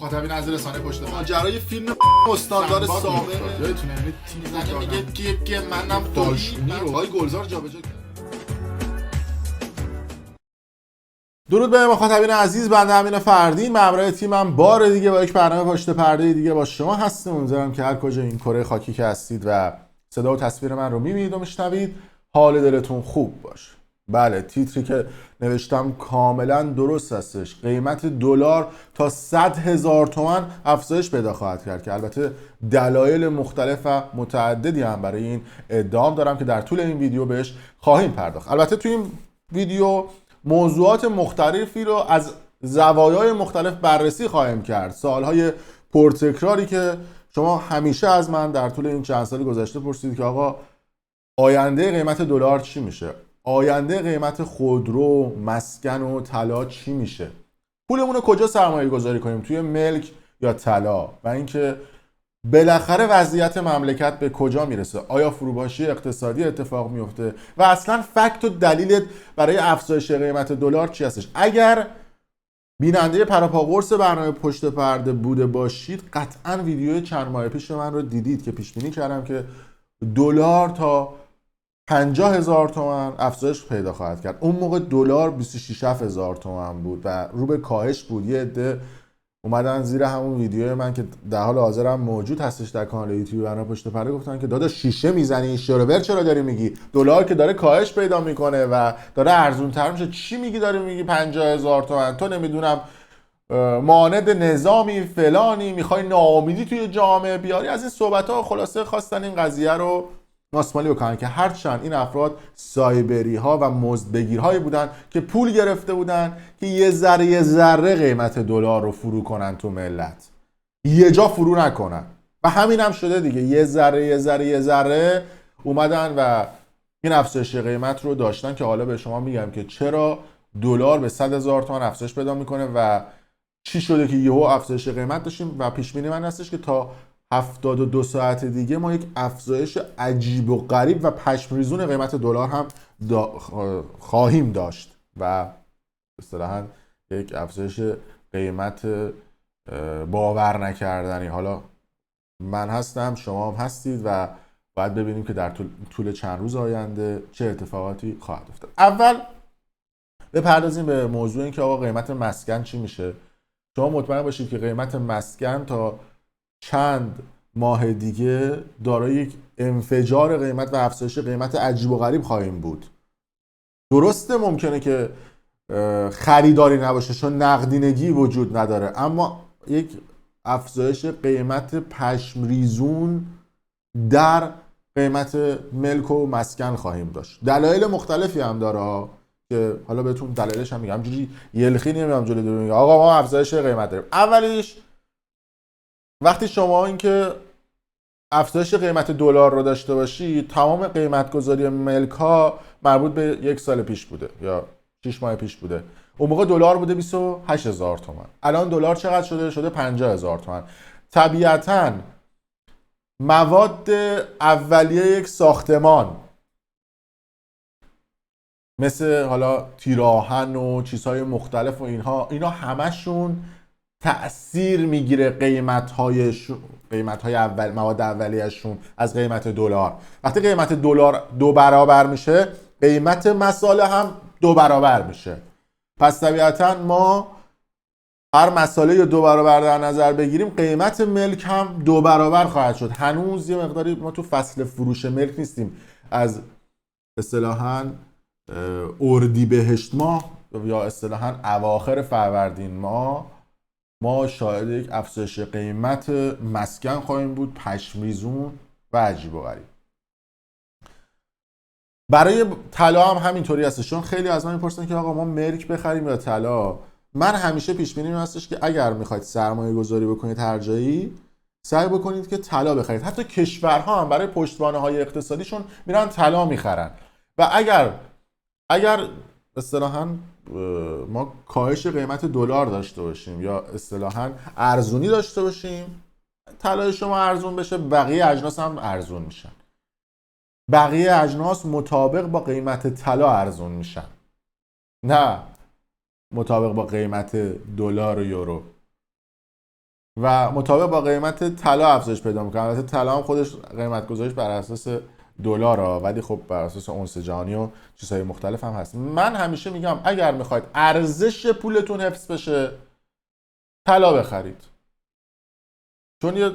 مخاطبین از رسانه پشت پرده. ماجرای فیلم استاندار سابق یادتونه یعنی تیم میگه که منم داشتونی رو های گلزار جابجا کرد. درود به مخاطبین عزیز، بنده امین فردین، مبرای تیمم بار دیگه با یک برنامه پشت پرده دیگه با شما هستم. امیدوارم که هر کجا این کره خاکی که هستید و صدا و تصویر من رو میبینید و میشنوید حال دلتون خوب باشه. بله، تیتری که نوشتم کاملا درست هستش. قیمت دلار تا 100,000 تومان افزایش پیدا خواهد کرد که البته دلایل مختلف و متعددی هم برای این ادعام دارم که در طول این ویدیو بهش خواهیم پرداخت. البته توی این ویدیو موضوعات مختلفی رو از زوایای مختلف بررسی خواهیم کرد. سوالهای پرتکراری که شما همیشه از من در طول این چند سال گذشته پرسیدید که آقا آینده قیمت دلار چی میشه؟ آینده قیمت خودرو، مسکن و طلا چی میشه؟ پولمون رو کجا سرمایه گذاری کنیم؟ توی ملک یا طلا؟ و اینکه بالاخره وضعیت مملکت به کجا میرسه؟ آیا فروپاشی اقتصادی اتفاق میفته؟ و اصلا فکت و دلیل برای افزایش قیمت دلار چی هستش؟ اگر بیننده پراپاقرص برنامه پشت پرده بوده باشید، قطعا ویدیوی چند ماه پیش من رو دیدید که پیش بینی کردم که دلار تا 50,000 تومان افزایش پیدا خواهد کرد. اون موقع دلار 26,000 تومان بود و رو به کاهش بود. یه عده اومدن زیر همون ویدیوی من که در حال حاضرم موجود هستش در کانال یوتیوب برنامه پشت پرده گفتن که دادا شیشه میزنی، شروور چرا داری میگی؟ دلار که داره کاهش پیدا میکنه و داره ارزون تر میشه، چی میگی داری میگی 50,000 تومان؟ تو نمیدونم مانند نظامی فلانی، میخوای ناامیدی توی جامعه بیاری. از این صحبت ها خلاصه خواستن این قضیه رو ماسمالی بکنن که هرچند این افراد سایبری ها و مزدبگیر هایی بودن که پول گرفته بودن که یه ذره قیمت دلار رو فرو کنن تو ملت، یه جا فرو نکنن. و همین هم شده دیگه. یه ذره اومدن و این افزایش قیمت رو داشتن که حالا به شما میگم که چرا دلار به 100,000 تومان افزایش پیدا میکنه و چی شده که یهو افزایش قیمت داشتیم. و پیش بینی من هستش که تا 72 ساعت دیگه ما یک افزایش عجیب و غریب و پشمریزون قیمت دلار هم خواهیم داشت و اصطلاحاً یک افزایش قیمت باور نکردنی. حالا من هستم، شما هم هستید و باید ببینیم که در طول چند روز آینده چه اتفاقاتی خواهد افتاد. اول بپردازیم به موضوع این که آقا قیمت مسکن چی میشه. شما مطمئن باشید که قیمت مسکن تا چند ماه دیگه دارای یک انفجار قیمت و افزایش قیمت عجیب و غریب خواهیم بود. درسته ممکنه که خریداری نباشه چون نقدینگی وجود نداره، اما یک افزایش قیمت پشمریزون در قیمت ملک و مسکن خواهیم داشت. دلایل مختلفی هم داره که حالا بهتون دلایلش هم میگم. همینجوری یلخی نمیام جلوی دور میگم آقا ما افزایش قیمت داریم. اولیش وقتی شما اینکه افزایش قیمت دلار رو داشته باشی، تمام قیمت گذاری ملک ها مربوط به یک سال پیش بوده یا 6 ماه پیش بوده. اون موقع دلار بوده 28,000 تومان. الان دلار چقدر شده؟ شده 50,000 تومان. طبیعتاً مواد اولیه یک ساختمان مثل حالا تیراهن و چیزهای مختلف و اینا همشون تأثیر میگیره قیمت‌های اول، مواد اولیه‌شون از قیمت دلار. وقتی قیمت دلار 2 برابر میشه، قیمت مساله هم 2 برابر میشه. پس طبیعتاً ما هر مساله 2 برابر در نظر بگیریم، قیمت ملک هم 2 برابر خواهد شد. هنوز یه مقداری ما تو فصل فروش ملک نیستیم. از اصطلاحاً اردیبهشت ماه یا اصطلاحاً اواخر فروردین ما شاهد یک افزایش قیمت مسکن خواهیم بود، پشمریزون و عجیب و غریب. برای طلا هم همینطوری هستش، چون خیلی از من میپرسن که آقا ما ملک بخریم یا طلا. من همیشه پیش بینی هستش که اگر میخواید سرمایه گذاری بکنید هر جایی، سعی بکنید که طلا بخرید. حتی کشورها هم برای پشتوانه های اقتصادیشون میرن طلا میخرن. و اگر اصطلاحاً ما کاهش قیمت دلار داشته باشیم یا اصطلاحاً ارزونی داشته باشیم، طلای شما ارزون بشه، بقیه اجناس هم ارزون میشن. بقیه اجناس مطابق با قیمت طلا ارزون میشن، نه مطابق با قیمت دلار و یورو. و مطابق با قیمت طلا افزایش پیدا میکنه. البته طلا هم خودش قیمت گذاریش بر اساس دلاره، ولی خب بر اساس اونس جهانی و چیزهای مختلف هم هست. من همیشه میگم اگر میخواید ارزش پولتون حفظ بشه طلا بخرید، چون یه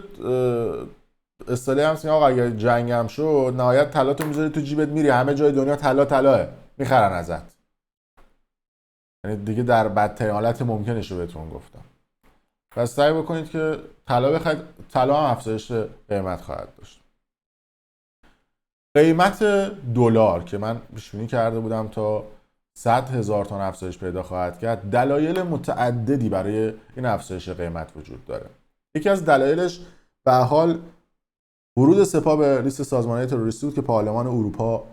اصطلاحی هم میگه آقا اگر جنگ هم شد نهایت طلاتو میذاری تو جیبت میری همه جای دنیا طلاه میخرن ازت. یعنی دیگه در بدترین حالت ممکنش رو بهتون گفتم. پس سعی بکنید که طلا بخرید. طلا هم افزایش قیمت خواهد داشت. قیمت دلار که من پیش بینی کرده بودم تا 100,000 تومان افزایش پیدا خواهد کرد، دلایل متعددی برای این افزایش قیمت وجود داره. یکی از دلایلش به حال ورود سپاه به لیست سازمان‌های تروریستی بود که پارلمان اروپا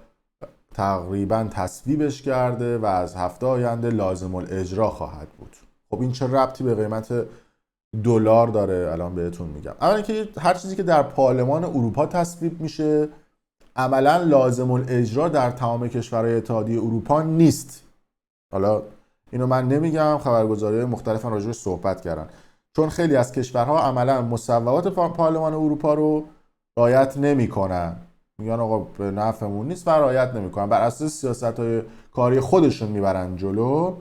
تقریبا تصویبش کرده و از هفته آینده لازم الاجرا خواهد بود. خب این چه ربطی به قیمت دلار داره؟ الان بهتون میگم. اولا که هر چیزی که در پارلمان اروپا تصویب میشه عملا لازم الاجرا در تمام کشورهای اتحادیه اروپا نیست. حالا اینو من نمیگم، خبرگزاری‌های مختلف راجع بهش صحبت کردن، چون خیلی از کشورها عملا مصوبات پارلمان اروپا رو رعایت نمیکنن، میگن آقا به نفعمون نیست و رعایت نمیکنن، بر اساس سیاست‌های کاری خودشون میبرن جلو.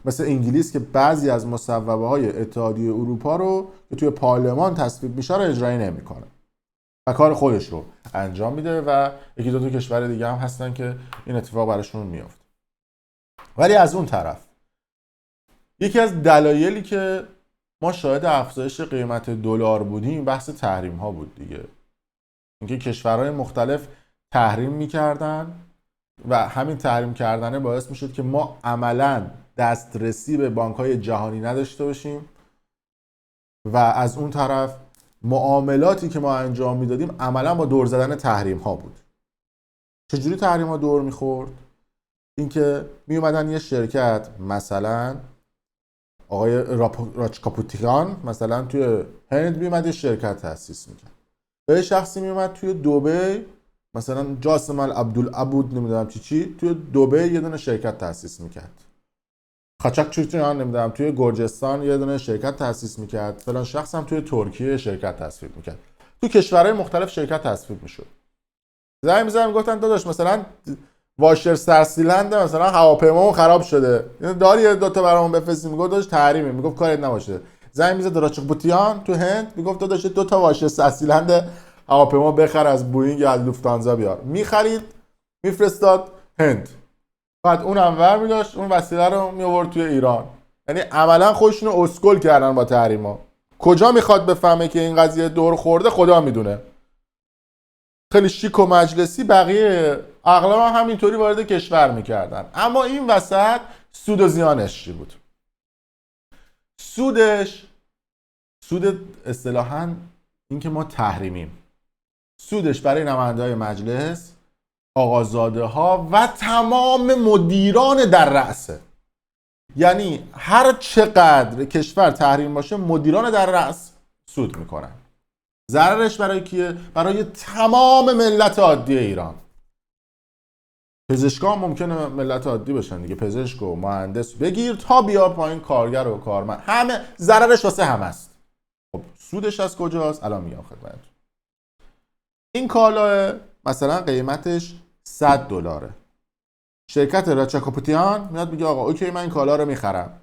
مثل انگلیس که بعضی از مصوبه‌های اتحادیه اروپا رو که توی پارلمان تصویب میشه رو اجرایی نمیکنه و کار خودش رو انجام میده و یکی دو تا کشور دیگه هم هستن که این اتفاق براشون میفته. ولی از اون طرف یکی از دلایلی که ما شاهد افزایش قیمت دلار بودیم بحث تحریم ها بود دیگه. اینکه کشورهای مختلف تحریم میکردن و همین تحریم کردنه باعث میشد که ما عملاً دسترسی به بانک‌های جهانی نداشته باشیم و از اون طرف معاملاتی که ما انجام میدادیم عملاً با دور زدن تحریم ها بود. چجوری تحریم ها دور میخورد؟ اینکه می اومدن یه شرکت، مثلا آقای راچکاپوتیان مثلا توی هند می اومد یه شرکت تأسیس میکرد. یه شخصی می اومد توی دبی، مثلا جاسم العبدالعبود نمیدونم چی توی دبی یه دونه شرکت تأسیس میکرد. خاچک چوتیان نمیدونم توی گرجستان یه دونه شرکت تأسیس میکرد. فلان شخص هم توی ترکیه شرکت تأسیس میکرد. تو کشورهای مختلف شرکت تأسیس میشد. زنگ می‌زدن گفتن داداش مثلا واشر سرسیلند مثلا هواپیمامون خراب شده، داری یه دو تا برامون بفرستی؟ میگفت داداش تحریمه. میگفت کارت نباشه. زنگ می‌زد راچکاپوتیان تو هند، میگفت داداش دو تا واشر سرسیلند هواپیما بخر از بوئینگ یا از لوفتانزا بیار. می‌خرید میفرستاد هند، بعد اونم ور می‌داشت اون وسیله رو می‌آورد توی ایران. یعنی عملاً خودشونو اسکول کردن با تحریما. کجا میخواد بفهمه که این قضیه دور خورده خدا میدونه. خیلی شیک و مجلسی بقیه اغلب همینطوری وارد کشور میکردن. اما این وسط سود و زیانش چی بود؟ سود اصطلاحاً این که ما تحریمیم، سودش برای نماینده‌های مجلس، آقازاده ها و تمام مدیران در رأسه. یعنی هر چقدر کشور تحریم باشه مدیران در رأس سود میکنن. ضررش برای کیه؟ برای تمام ملت عادی ایران. پزشکا ممکنه ملت عادی باشن دیگه، پزشک و مهندس بگیر تا بیا پایین، کارگر و کارمند، همه ضررش واسه همه است. خب سودش از کجاست؟ الان میگم خدمتتون. این کالا مثلا قیمتش $100. شرکت راچکاپوتیان میاد میگه آقا اوکی من این کالا رو میخرم.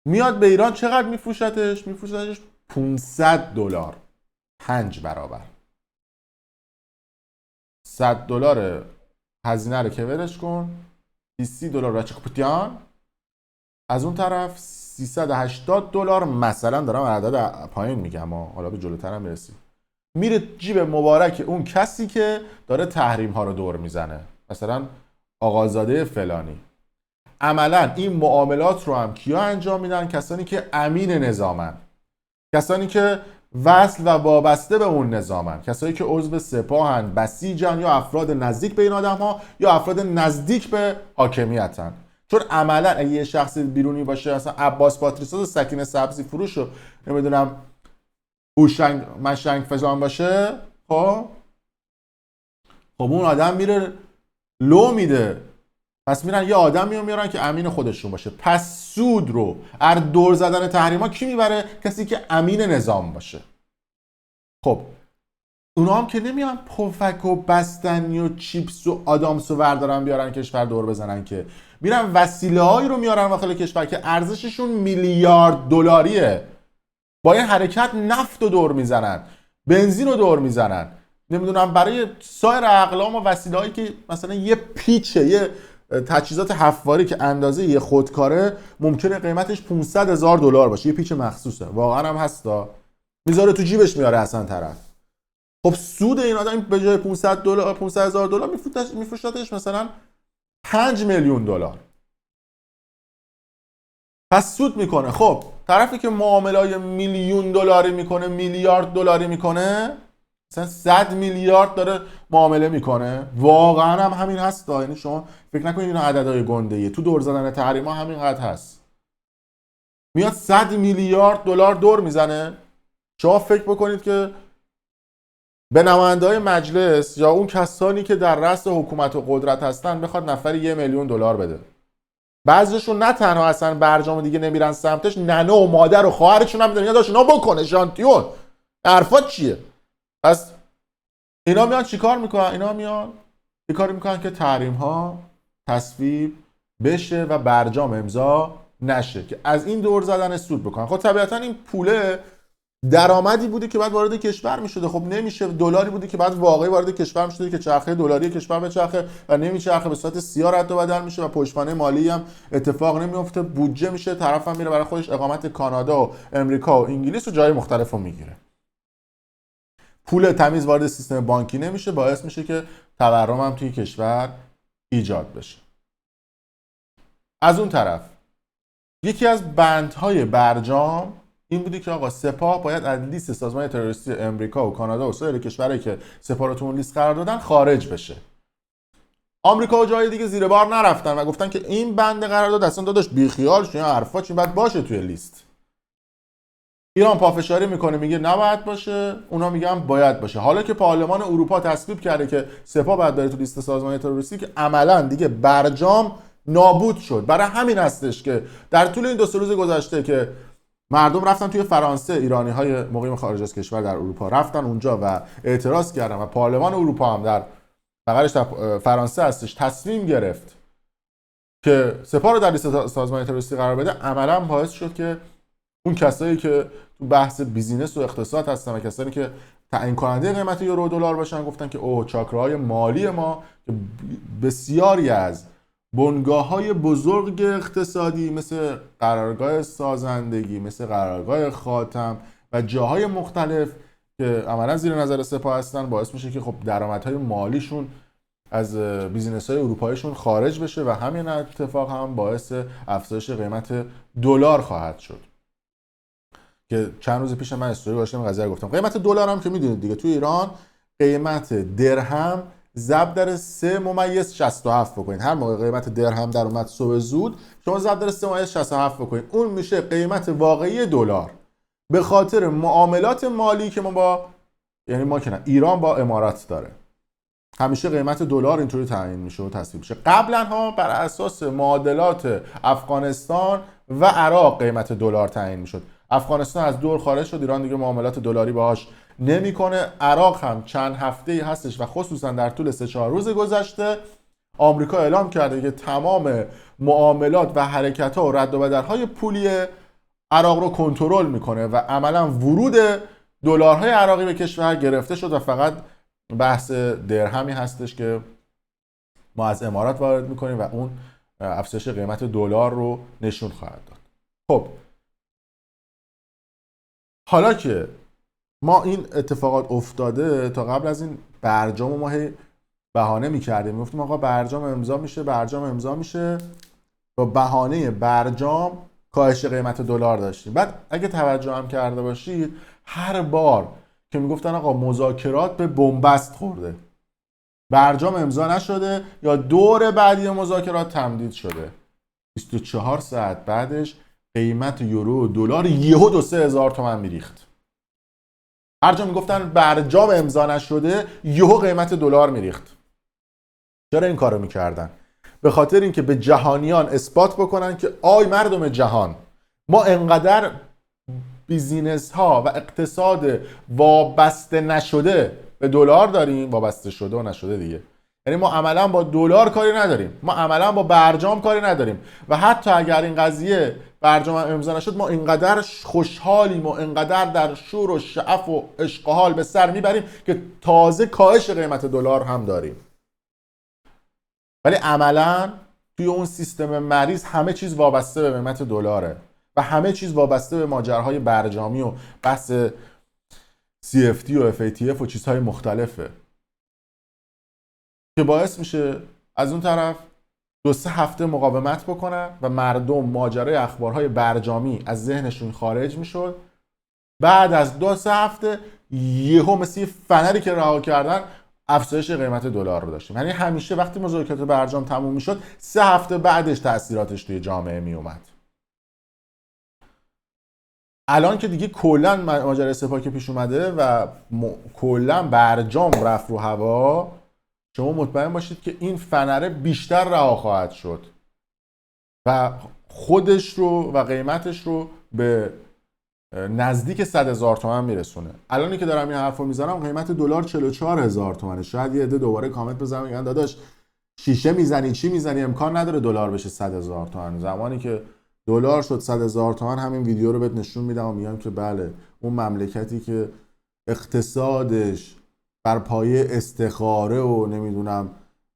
میاد به ایران چقدر میفروشتش؟ میفروشتش $500. 5 برابر. $100 هزینه رو که ولش کن، $20 راچکاپوتیان، از اون طرف $380 مثلا، دارم عدد پایین میگم حالا به جلوتر هم میرسیم، میره جیب مبارک اون کسی که داره تحریم ها رو دور میزنه، مثلا آقازاده فلانی. عملا این معاملات رو هم کیا انجام میدن؟ کسانی که امین نظامن، کسانی که وصل و وابسته به اون نظامن، کسایی که عضو سپاهن، بسیجن، یا افراد نزدیک به این آدم ها یا افراد نزدیک به حاکمیتن. چون عملا اگه یه شخص بیرونی باشه، مثلا عباس پاتریساس و سکینه سبزی فروش و نمیدونم هوشنگ مشنگ فلان باشه، خب اون آدم میره لو میده پس میرن یه آدمی رو میارن که امین خودشون باشه. پس سود رو از دور زدن تحریما کی میبره؟ کسی که امین نظام باشه. خب اونا هم که نمیان پفک و بستنی و چیپس و آدامس و وردارن بیارن کشور دور بزنن، که میرن وسیله هایی رو میارن داخل کشور که ارزششون میلیارد دلاریه. با این حرکت نفت رو دور میزنن، بنزین رو دور میزنن، نمیدونم برای سایر اقلام و وسیله هایی که مثلا یه پیچه، یه تجهیزات حفاری که اندازه یه خودکاره ممکنه قیمتش $500,000 باشه، یه پیچ مخصوصه، واقعا هم هستا، میذاره تو جیبش میاره اصلا طرف. خب سود این آدم به جای $500,000 میفروشتش مثلا $5,000,000. پس سود میکنه. خب طرفی که معاملای $1,000,000 میکنه، $1,000,000,000 میکنه، مثلا 100 میلیارد داره معامله میکنه. واقعا هم همین هست. یعنی شما فکر نکنید اینا عددهای گنده‌ایه، تو دور زدن تحریما همینقدر هست. میاد 100 میلیارد دلار دور میزنه. شما فکر بکنید که به نماینده‌های مجلس یا اون کسانی که در رأس حکومت و قدرت هستن بخواد نفری $1,000,000 بده. بعضیشون نه تنها اصلا برجام دیگه نمیرن سمتش، ننه و مادر و خواهرشون هم میدن داشت اینا بکنه شانتیون. حرفات چیه؟ پس اینا میان چیکار میکنن؟ اینا میان یه کاری میکنن که تحریم ها تصویب بشه و برجام امضا نشه، که از این دور زدن سود بکنن. خب طبیعتا این پوله درآمدی بوده که بعد وارد کشور میشده. خب نمیشه. دلاری بوده که بعد واقعی وارد کشور میشده که چرخه دلاری کشور به چرخه و نمیچرخه، به صورت سیاه رد و بدل میشه و پشتوانه مالی هم اتفاق نمیفته. بودجه میشه، طرف هم میره برای خودش اقامت کانادا و امریکا و انگلیس و جای مختلف رو میگیره. پول تمیز وارد سیستم بانکی نمیشه، باعث میشه که تورم هم توی کشور ایجاد بشه. از اون طرف یکی از بندهای برجام این بودی که آقا سپاه باید از لیست سازمان تروریستی امریکا و کانادا و سایر کشورهایی که سپاه رو تو اون لیست قرار دادن خارج بشه. آمریکا و جای دیگه زیر بار نرفتن و گفتن که این بند قرارداد اصلا داداش بیخیال شو، این حرفا چی باید باشه توی لیست. ایران پافشاری میکنه میگه نباید باشه، اونا میگن باید باشه. حالا که پارلمان اروپا تصویب کرده که سپاه باید بره تو لیست سازمان تروریستی، که عملاً دیگه برجام نابود شد. برای همین هستش که در طول این 2 روز گذشته که مردم رفتن توی فرانسه، ایرانی‌های مقیم خارج از کشور در اروپا رفتن اونجا و اعتراض کردن و پارلمان اروپا هم در بغلش در فرانسه هستش تصمیم گرفت که سپاه رو در لیست سازمان تروریستی قرار بده، عملاً باعث شد که اون کسایی که تو بحث بیزینس و اقتصاد هستن و کسانی که تعیین کننده قیمت یورو و دلار باشن گفتن که اوه چاکراهای مالی ما که بسیاری از بنگاه‌های بزرگ اقتصادی مثل قرارگاه سازندگی، مثل قرارگاه خاتم و جاهای مختلف که عملاً زیر نظر سپاه هستن، باعث میشه که خب درآمدهای مالیشون از بیزینس‌های اروپاییشون خارج بشه و همین اتفاق هم باعث افزایش قیمت دلار خواهد شد. که چند روز پیش من استوری گذاشتم قضیه رو گفتم. قیمت دلار هم که میدونید دیگه تو ایران قیمت درهم ضرب در 3.67 بکنید. هر موقع قیمت درهم در اومد صبح زود شما ضرب در 3.67 بکنید، اون میشه قیمت واقعی دلار. به خاطر معاملات مالی که ما که نه ایران با امارات داره، همیشه قیمت دلار اینطوری تعیین میشه و تصویب میشه. قبلا ها بر اساس معادلات افغانستان و عراق قیمت دلار تعیین میشد. افغانستان از دور خارج شد، ایران دیگه معاملات دلاری باهاش نمیکنه. عراق هم چند هفته‌ای هستش و خصوصا در طول 3-4 روز گذشته آمریکا اعلام کرده که تمام معاملات و حرکت‌ها و رد و بدل‌های پولی عراق رو کنترل میکنه و عملا ورود دلارهای عراقی به کشور گرفته شد و فقط بحث درهمی هستش که ما از امارات وارد میکنیم و اون افزایش قیمت دلار رو نشون خواهد داد. خب حالا که ما این اتفاقات افتاده، تا قبل از این برجام ما بهانه میکردیم، میگفتیم آقا برجام امضا میشه، با بهانه برجام کاهش قیمت دلار داشتیم. بعد اگه توجه هم کرده باشید هر بار که میگفتن آقا مذاکرات به بنبست خورده، برجام امضا نشده یا دور بعدی مذاکرات تمدید شده، 24 ساعت بعدش قیمت یورو و دلار یهو 2-3 هزار تومان میریخت. هر جا میگفتن برجام امضا نشده یهو قیمت دلار میریخت. چرا این کارو میکردن؟ به خاطر اینکه به جهانیان اثبات بکنن که آی مردم جهان، ما انقدر بیزینس ها و اقتصاد وابسته نشده به دلار داریم، وابسته شده و نشده دیگه، یعنی ما عملا با دلار کاری نداریم، ما عملا با برجام کاری نداریم و حتی اگر این قضیه برجام امضا نشد ما اینقدر خوشحالیم و اینقدر در شور و شعف و عشق و حال به سر میبریم که تازه کاهش قیمت دلار هم داریم. ولی عملا توی اون سیستم مریض همه چیز وابسته به قیمت دلاره و همه چیز وابسته به ماجراهای برجامی و بحث CFT و FATF و چیزهای مختلفه که باعث میشه از اون طرف 2-3 هفته مقاومت بکنن و مردم ماجرای اخبارهای برجامی از ذهنشون خارج میشد. بعد از 2-3 هفته یهو مثل فنری که رها کردن افزایش قیمت دلار رو داشتیم. یعنی همیشه وقتی مذاکرات برجام تموم میشد 3 هفته بعدش تاثیراتش توی جامعه میومد. الان که دیگه کلا ماجرای سپاه پیش اومده و کلا برجام رفت رو هوا، شما مطمئن باشید که این فنره بیشتر رها خواهد شد و خودش رو و قیمتش رو به نزدیک 100,000 تومان میرسونه. الانی که دارم این حرفو میزنم قیمت دلار 44,000 تومانه. شاید یه عده دوباره کامنت بزنن میگن داداش شیشه میزنی چی میزنی، امکان نداره دلار بشه 100,000 تومان. زمانی که دلار شد 100,000 تومان همین ویدیو رو بهت نشون میدم و میگم که بله اون مملکتی که اقتصادش بر پایه استخاره و نمیدونم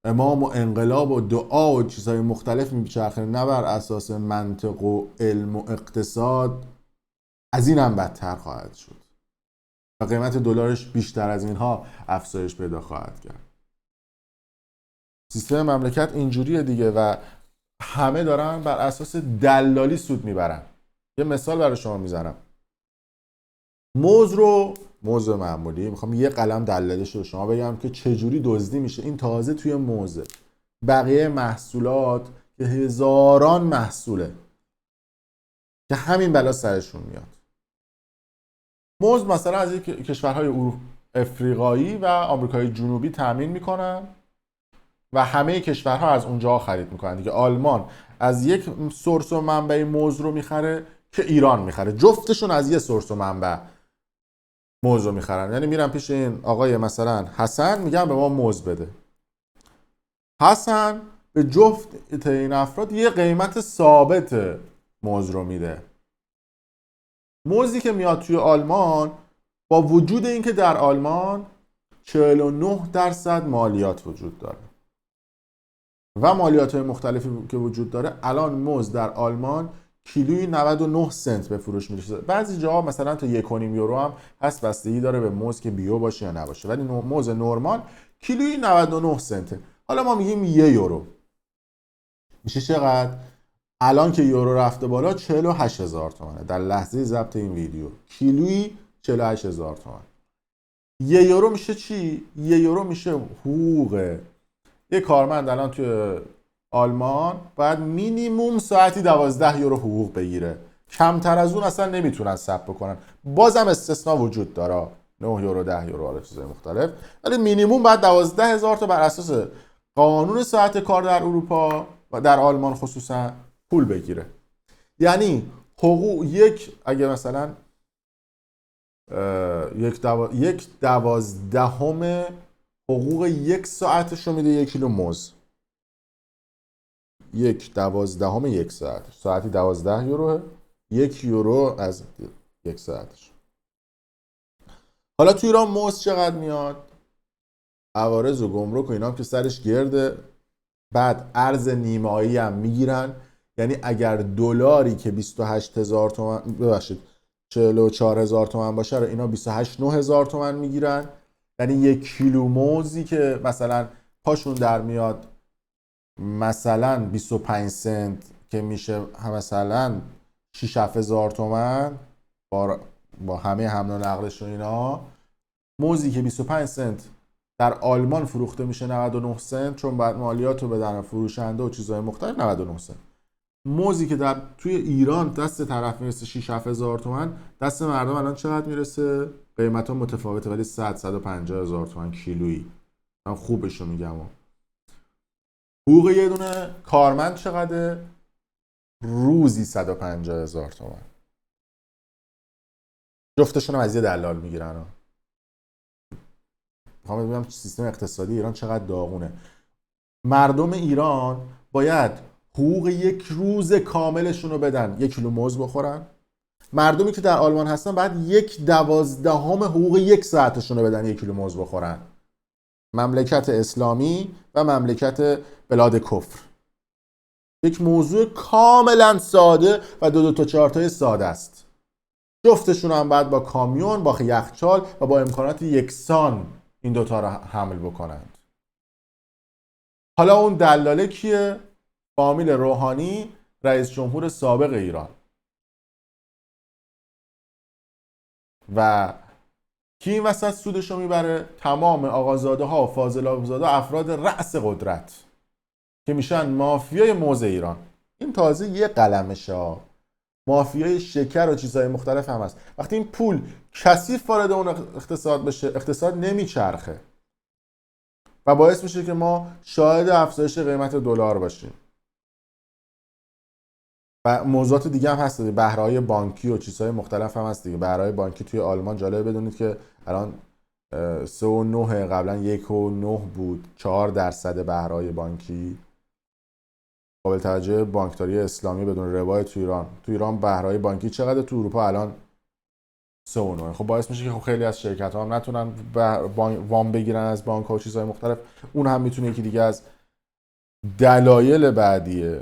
امام و انقلاب و دعا و چیزهای مختلف میچرخه، نه بر اساس منطق و علم و اقتصاد، از این هم بدتر خواهد شد و قیمت دلارش بیشتر از اینها افزایش پیدا خواهد کرد. سیستم مملکت اینجوریه دیگه و همه دارن بر اساس دلالی سود میبرن. یه مثال برای شما میزنم. موز معمولی میخوام یه قلم دلالش رو شما بگم که چجوری دزدی میشه. این تازه توی موزه، بقیه محصولات که هزاران محصوله که همین بلا سرشون میاد. موز مثلا از کشورهای افریقایی و آمریکای جنوبی تامین میکنن و همه کشورها از اونجا خرید میکنن دیگه. آلمان از یک سورس و منبع موز رو میخره که ایران میخره، جفتشون از یه سورس و منبع موز رو میخرن. یعنی میرن پیش این آقای مثلا حسن میگن به ما موز بده، حسن به جفت این افراد یه قیمت ثابت موز رو میده. موزی که میاد توی آلمان با وجود اینکه در آلمان 49% مالیات وجود داره و مالیات مختلفی که وجود داره، الان موز در آلمان کیلویی 99 سنت به فروش میرسه. بعضی جاها مثلا تا 1.5 یورو هم هست، بستگی داره به موز که بیو باشه یا نباشه، ولی موز نرمال کیلویی 99 سنته. حالا ما میگیم 1 یورو میشه چقدر؟ الان که یورو رفته بالا 48,000 تومانه در لحظه ضبط این ویدیو. کیلویی 48,000 تومان. 1 یورو میشه چی؟ 1 یورو میشه حقوق یه کارمند الان توی آلمان باید مینیموم ساعتی 12 یورو حقوق بگیره. کمتر از اون اصلا نمیتونن ثبت بکنن. بازم استثناء وجود داره، 9 یورو 10 یورو حالا چیزای مختلف، ولی مینیموم باید 12,000 تا بر اساس قانون ساعت کار در اروپا و در آلمان خصوصا پول بگیره. یعنی حقوق اگه مثلا 1/12 حقوق 1 ساعتش رو میده 1 کیلو موز. 1/12 1 ساعت، ساعتی 12 یوروه، 1 یورو از 1 ساعتش. حالا تو ایران موز چقدر میاد؟ عوارض و گمرک و اینا هم که سرش گرده، بعد ارز نیمایی هم میگیرن. یعنی اگر دلاری که 28,000 تومان 44,000 تومان باشه رو اینا 28,900 تومان میگیرن. یعنی 1 کیلو موزی که مثلا پاشون در میاد مثلا 25 سنت که میشه مثلا 6,000 تومان با همه حمل و نقلش و اینا، موزی که 25 سنت در آلمان فروخته میشه 99 سنت، چون بعد مالیات رو بدن فروشنده و چیزهای مختلف 99 سنت. موزی که توی ایران دست طرف میرسه 6,000 تومان، دست مردم الان چقدر میرسه؟ قیمت ها متفاوته ولی 150,000 تومان کیلویی. من خوبش رو میگم. حقوق یه دونه کارمند چقدره؟ روزی 150,000 تومان. جفتشون هم از یه دلال میگیرن. میخوام ببینم سیستم اقتصادی ایران چقدر داغونه. مردم ایران باید حقوق یک روز کاملشون رو بدن 1 کیلو موز بخورن. مردمی که در آلمان هستن باید 1/12 حقوق 1 ساعتشون رو بدن 1 کیلو موز بخورن. مملکت اسلامی و مملکت بلاد کفر. یک موضوع کاملا ساده و 2 تا 4 تای ساده است. جفتشون هم باید با کامیون، با یخچال و با امکانات یکسان این دوتا رو حمل بکنند. حالا اون دلاله کیه؟ فامیل روحانی، رئیس جمهور سابق ایران. و کی این وسط سودشو میبره؟ تمام آقازاده ها و فاضلابزاده افراد رأس قدرت که میشن مافیای موز ایران. این تازه یه قلمشه. مافیای شکر و چیزهای مختلف هم هست. وقتی این پول کثیف وارد اون اقتصاد بشه، اقتصاد نمیچرخه و باعث میشه که ما شاهد افزایش قیمت دلار باشیم. و موضوعات دیگه هم هست، بهره‌های بانکی و چیزهای مختلف هم هست دیگه. بهره‌های بانکی توی آلمان جالب بدونید که الان 3.9 قبلا 1.9 بود، 4% بهره‌های بانکی. قابل توجه بانکداری اسلامی بدون ربا تو ایران بهره‌های بانکی چقدر؟ تو اروپا الان 3.9. خب باعث میشه که خب خیلی از شرکت‌ها هم نتونن وام بگیرن از بانک‌ها و چیزهای مختلف. اون هم میتونه یکی دیگه از دلایل بعدی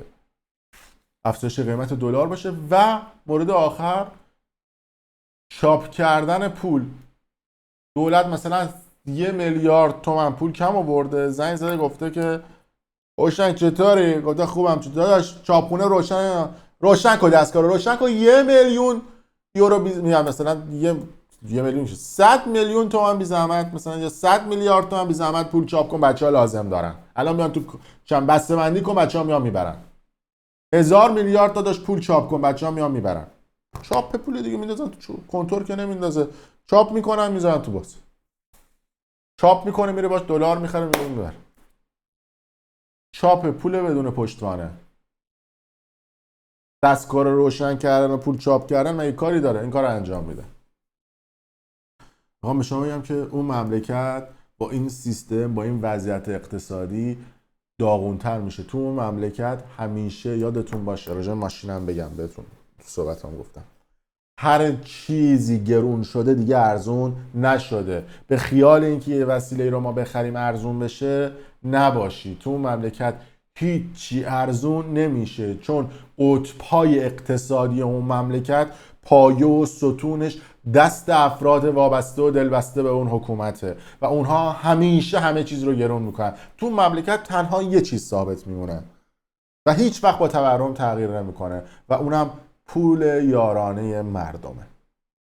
افزایش قیمت دلار باشه. و مورد آخر چاپ کردن پول. دولت مثلا 1 میلیارد تومان پول کم آورده، زنگ زده گفته که روشن چطوری؟ گفته خوبم. چطور داشت چاپخونه روشن کن، دستگاه رو روشن کن. 1 میلیون یورو میگم مثلا 1 میلیون میشه 100 میلیون تومان بی زحمت، مثلا یا 100 میلیارد تومان بی زحمت پول چاپ کن، بچه‌ها لازم دارن. الان میان تو چند بسته‌بندی کن، بچه‌ها میان میبرن. 1000 میلیارد تا داشت پول چاپ کن، بچه‌ها میان میبرن. چاپ پول دیگه میندازن تو کنتور که نمیندازه، چاپ میکنن میذارن تو باکس. چاپ میکنه میره باش دلار میخره میبره. چاپ پول بدون پشتوانه. دستگاه رو روشن کردن و پول چاپ کردن مگه کاری داره؟ این کار رو انجام میده. میخوام به شما بگم که اون مملکت با این سیستم، با این وضعیت اقتصادی داغونتر میشه. تو اون مملکت همیشه یادتون باشه، راجع به ماشینم بگم بهتون تو صحبتام گفتم، هر چیزی گرون شده دیگه ارزون نشده. به خیال اینکه یه وسیله رو ما بخریم ارزون بشه نباشی. تو اون مملکت هیچی ارزون نمیشه، چون قطب‌های اقتصادی اون مملکت پایه و ستونش دست افراد وابسته و دلبسته به اون حکومته و اونها همیشه همه چیز رو گرون میکنن. تو مملکت تنها یه چیز ثابت میمونه و هیچ وقت با تورم تغییر نمیکنه و اونم پول یارانه مردمه.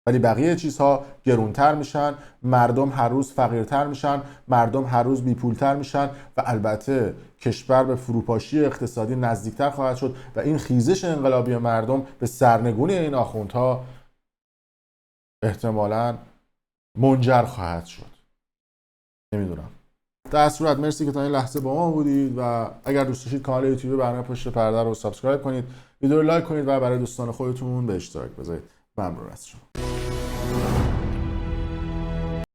ولی بقیه چیزها گرونتر میشن، مردم هر روز فقیرتر میشن، مردم هر روز بیپولتر میشن و البته کشور به فروپاشی اقتصادی نزدیکتر خواهد شد و این خیزش انقلابی مردم به سرنگونی این آخوندها احتمالاً منجر خواهد شد. نمیدونم. در صورت مرسی که تا این لحظه با ما بودید و اگر دوست داشتید کانال یوتیوب برنامه پشت پرده رو سابسکرایب کنید، ویدیو رو لایک کنید و برای دوستان خودتون به اشتراک بذارید. ممنون از شما.